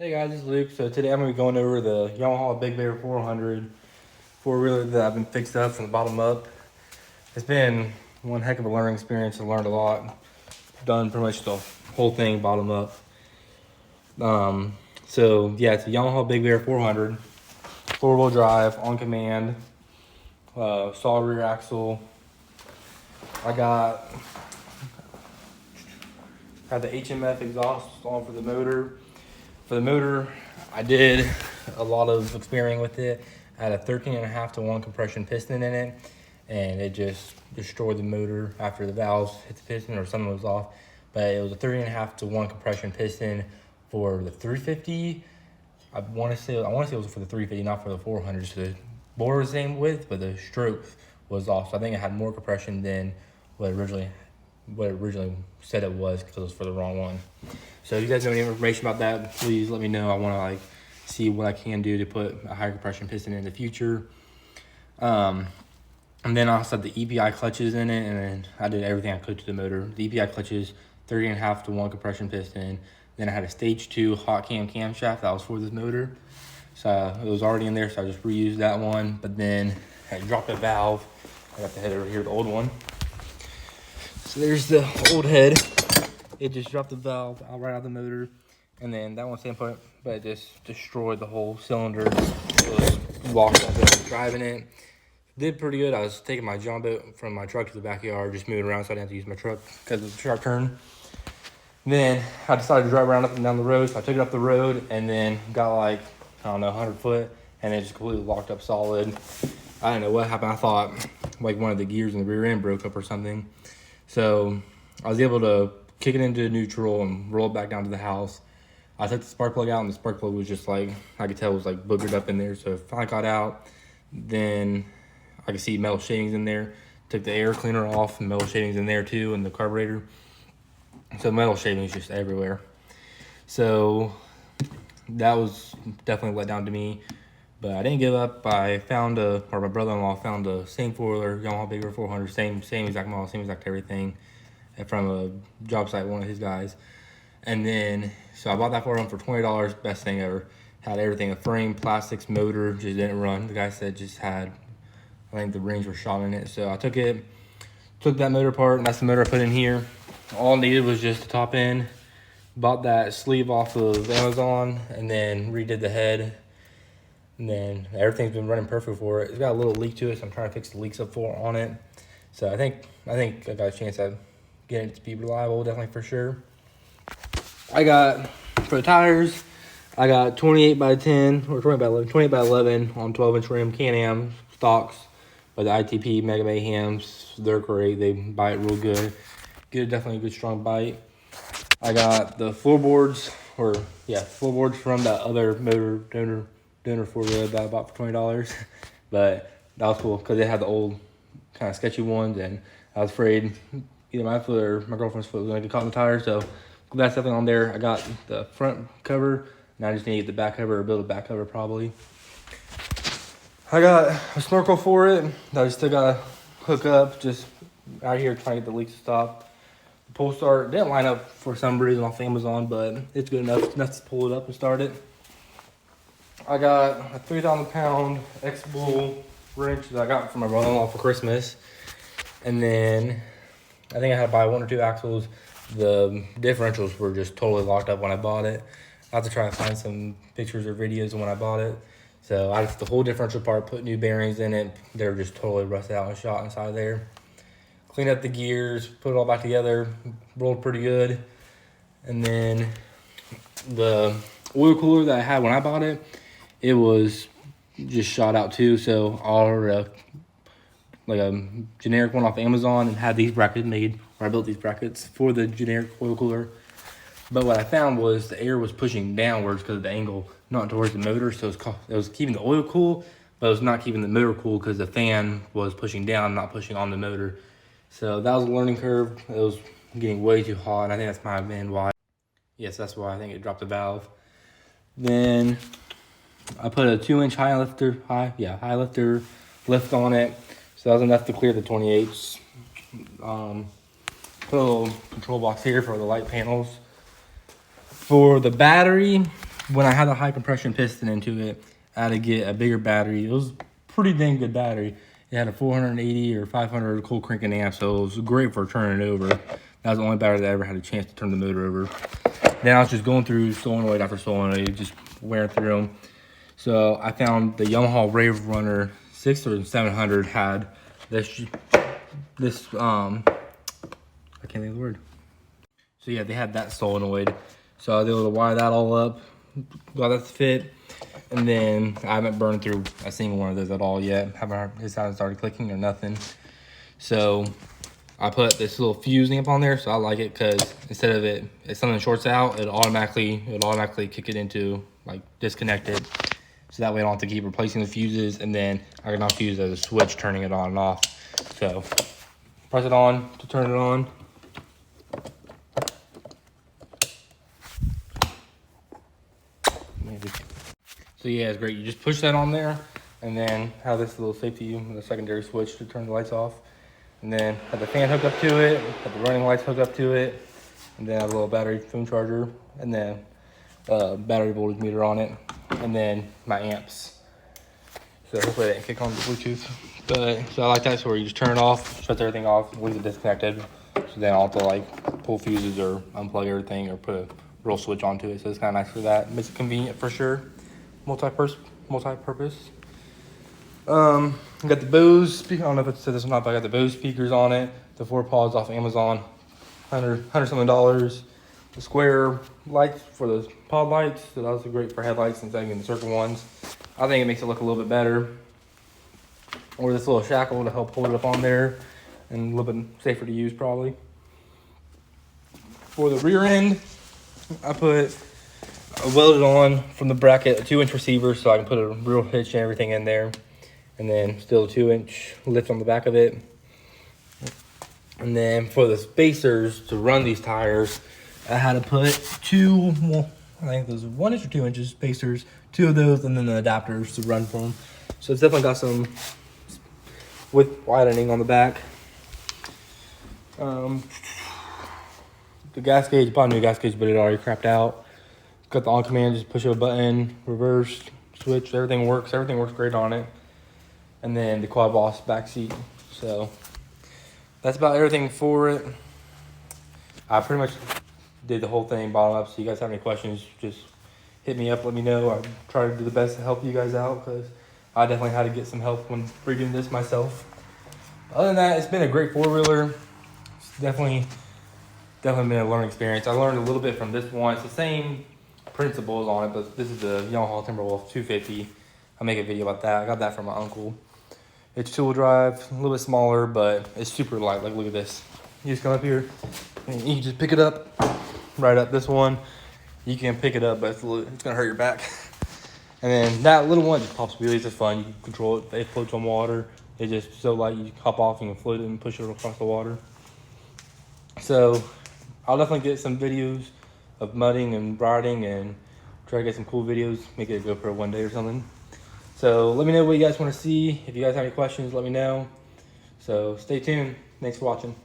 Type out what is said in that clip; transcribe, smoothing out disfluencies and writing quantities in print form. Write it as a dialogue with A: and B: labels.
A: Hey guys, this is Luke. So today I'm going to be going over the Yamaha Big Bear 400 four-wheeler that I've been fixed up from the bottom up. It's been one heck of a learning experience. I learned a lot. Done pretty much the whole thing bottom up. So yeah, it's a Yamaha Big Bear 400, four-wheel drive, on command, solid rear axle. I had the HMF exhaust on for the motor. For the motor, I did a lot of experimenting with it. I had a 13.5 to 1 compression piston in it, and it just destroyed the motor after the valves hit the piston or something was off. But it was a 13.5 to 1 compression piston for the 350. I want to say it was for the 350, not for the 400. So the bore was the same width, but the stroke was off. So I think it had more compression than what it originally said it was, because it was for the wrong one. So if you guys know any information about that, please let me know. I want to see what I can do to put a higher compression piston in the future. And then I also had the EPI clutches in it, and then I did everything I could to the motor. The EPI clutches, 30.5 to 1 compression piston. Then I had a stage 2 hot camshaft that was for this motor. So it was already in there, so I just reused that one. But then I dropped a valve. I got the head over here, the old one. So there's the old head. It just dropped the valve right out of the motor, and then that one's standpoint, but it just destroyed the whole cylinder. It was locked up and driving it. Did pretty good. I was taking my John boat from my truck to the backyard, just moving around, so I didn't have to use my truck because of the sharp turn. Then I decided to drive around up and down the road, so I took it up the road and then got 100 foot, and it just completely locked up solid. I don't know what happened. I thought one of the gears in the rear end broke up or something. So I was able to kick it into neutral and roll it back down to the house. I took the spark plug out, and the spark plug was just I could tell it was boogered up in there. So it finally got out. Then I could see metal shavings in there. Took the air cleaner off, and metal shavings in there too, and the carburetor. So metal shavings just everywhere. So that was definitely let down to me. But I didn't give up. My brother-in-law found a same four-wheeler, Yamaha Big Bear 400, same exact model, same exact everything, from a job site, one of his guys. And then, so I bought that for him for $20, best thing ever. Had everything, a frame, plastics, motor, just didn't run. The guy said just had, I think the rings were shot in it. So I took that motor apart, and that's the motor I put in here. All I needed was just the top end. Bought that sleeve off of Amazon, and then redid the head. And then everything's been running perfect for it. It's got a little leak to it, so I'm trying to fix the leaks up on it. So I think I got a chance at getting it to be reliable, definitely for sure. For the tires, I got 28 by 10 or 28 by 11 on 12-inch rim Can-Am stocks. But the ITP Mega Mayhems, they're great. They bite real good. Definitely a good strong bite. I got the floorboards from that other motor donor four-wheeler that I bought for $20. But that was cool because they had the old kind of sketchy ones, and I was afraid either my foot or my girlfriend's foot was going to get caught in the tire. So that's definitely on there. I got the front cover. Now I just need to get the back cover or build a back cover probably. I got a snorkel for it that I still got to hook up, just out here trying to get the leaks to stop. The pull start didn't line up for some reason off Amazon, but it's good enough to pull it up and start it. I got a 3,000-pound X-Bull wrench that I got from my brother-in-law for Christmas. And then I think I had to buy 1 or 2 axles. The differentials were just totally locked up when I bought it. I have to try and find some pictures or videos of when I bought it. So I just the whole differential part, put new bearings in it. They were just totally rusted out and shot inside there. Cleaned up the gears, put it all back together, rolled pretty good. And then the oil cooler that I had when I bought it, it was just shot out too. So I ordered a generic one off Amazon and had these brackets made, or I built these brackets for the generic oil cooler. But what I found was the air was pushing downwards because of the angle, not towards the motor. So it was keeping the oil cool, but it was not keeping the motor cool because the fan was pushing down, not pushing on the motor. So that was a learning curve. It was getting way too hot, and I think that's my main why. Yes, that's why I think it dropped the valve. Then I put a 2-inch high lifter lift on it. So that was enough to clear the 28s. Put a little control box here for the light panels. For the battery, when I had a high compression piston into it, I had to get a bigger battery. It was a pretty dang good battery. It had a 480 or 500 cold cranking amp, so it was great for turning it over. That was the only battery that I ever had a chance to turn the motor over. Then I was just going through solenoid after solenoid, just wearing through them. So I found the Yamaha Rave Runner 6 or 700 had this I can't think of the word. So yeah, they had that solenoid. So I was able to wire that all up, got that to fit. And then I haven't burned through a single one of those at all yet. It hasn't started clicking or nothing. So I put this little fuse amp on there, so I like it because instead of if something shorts out, it'll automatically kick it into like disconnected. So that way I don't have to keep replacing the fuses, and then I can also use it as a switch, turning it on and off. So press it on to turn it on. Maybe. So yeah, it's great. You just push that on there, and then have this little safety, the secondary switch to turn the lights off. And then have the fan hooked up to it, have the running lights hooked up to it, and then have a little battery phone charger, and then battery voltage meter on it, and then my amps. So hopefully they didn't kick on the Bluetooth. But so I like that, so where you just turn it off, shut everything off, leave it disconnected. So then I'll have to like pull fuses or unplug everything or put a real switch onto it. So it's kind of nice for that. Makes it convenient for sure. Multi-purpose. Got the Bose speaker. I don't know if it said this or not, but I got the Bose speakers on it. The 4 pods off Amazon, $100 something. The square lights for the pod lights. So that was great for headlights instead of getting the circle ones. I think it makes it look a little bit better. Or this little shackle to help hold it up on there, and a little bit safer to use probably. For the rear end, I welded on from the bracket a 2-inch receiver so I can put a real hitch and everything in there. And then still a 2-inch lift on the back of it. And then for the spacers to run these tires, I had to put I think those 1 inch or 2 inches spacers, 2 of those, and then the adapters to run from them. So it's definitely got some width widening on the back. The gas gauge, bought a new gas gauge, but it already crapped out. Got the on command, just push a button, reverse, switch, everything works great on it. And then the quad boss back seat. So that's about everything for it. I pretty much did the whole thing bottom up. So you guys have any questions, just hit me up, let me know. I try to do the best to help you guys out because I definitely had to get some help when redoing this myself. Other than that, it's been a great 4-wheeler. It's definitely been a learning experience. I learned a little bit from this one. It's the same principles on it, but this is the Yamaha Timberwolf 250. I'll make a video about that. I got that from my uncle. It's 2-wheel drive, a little bit smaller, but it's super light. Like, look at this. You just come up here, and you can just pick it up, right up. This one, you can pick it up, but it's gonna hurt your back. And then that little one just pops wheelies. It's fun. You can control it. It floats on water. It's just so light. You hop off and you can float it and push it across the water. So I'll definitely get some videos of mudding and riding and try to get some cool videos. Make it a GoPro one day or something. So let me know what you guys want to see. If you guys have any questions, let me know. So stay tuned. Thanks for watching.